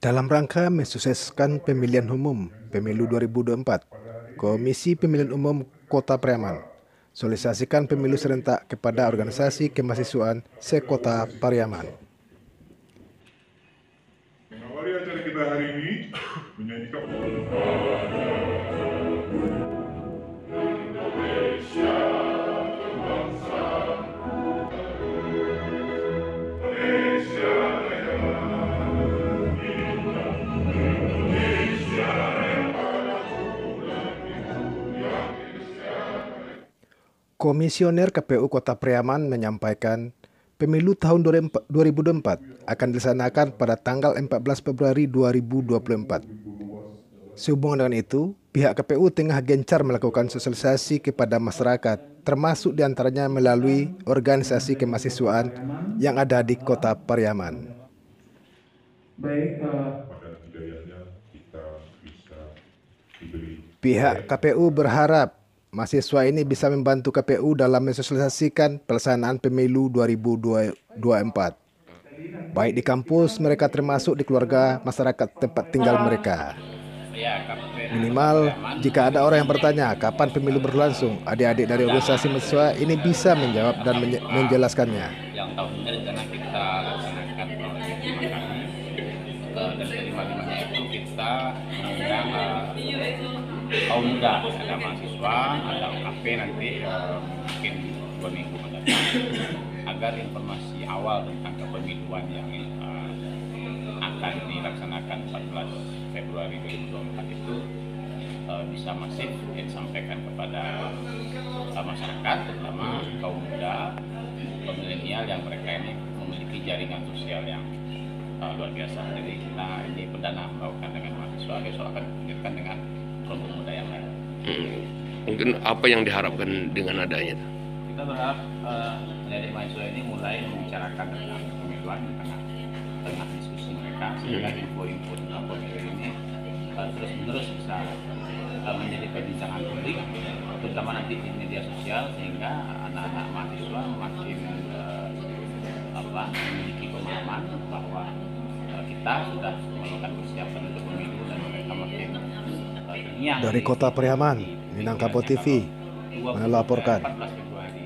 Dalam rangka mensukseskan pemilihan umum Pemilu 2024, Komisi Pemilihan Umum Kota Pariaman sosialisasikan pemilu serentak kepada organisasi kemahasiswaan se-Kota Pariaman. Mengawali acara kita hari ini, menyanyikan Indonesia bangsa, Indonesia Raya, Indonesia Raya pada bulan minggu yang Indonesia. Komisioner KPU Kota Pariaman menyampaikan pemilu tahun 2024 akan dilaksanakan pada tanggal 14 Februari 2024. Sehubungan dengan itu, pihak KPU tengah gencar melakukan sosialisasi kepada masyarakat, termasuk diantaranya melalui organisasi kemahasiswaan yang ada di Kota Pariaman. Pada hidayahnya kita bisa diberi. Pihak KPU berharap mahasiswa ini bisa membantu KPU dalam mensosialisasikan pelaksanaan pemilu 2024. Baik di kampus mereka termasuk di keluarga masyarakat tempat tinggal mereka. Minimal, jika ada orang yang bertanya kapan pemilu berlangsung, adik-adik dari organisasi mahasiswa ini bisa menjawab dan menjelaskannya. Yang tahun ini rencana kita laksanakan dan kelima-limanya itu kita mengundang kaum muda, ada mahasiswa, ada UKP nanti mungkin 2 minggu mendatang, agar informasi awal tentang kepemiluan yang akan dilaksanakan 14 Februari 2024 itu bisa masif disampaikan kepada masyarakat, terutama kaum muda, milenial yang mereka ini memiliki jaringan sosial yang luar biasa. Jadi kita ini perdana melakukan dengan mahasiswa, besok akan dilanjutkan dengan kelompok muda yang lain. Mungkin apa yang diharapkan dengan adanya? Kita berharap adik mahasiswa ini mulai membicarakan tentang pemiluan di tengah diskusi mereka, sehingga info-info tentang pemilu ini terus-menerus bisa menjadi perbincangan publik, terutama nanti di media sosial, sehingga anak-anak mahasiswa makin memiliki pemahaman bahwa kita sudah melakukan persiapan untuk pemilu dan mereka makin terngiang. Dari Kota Pariaman, Minangkabau TV melaporkan. 14 Februari.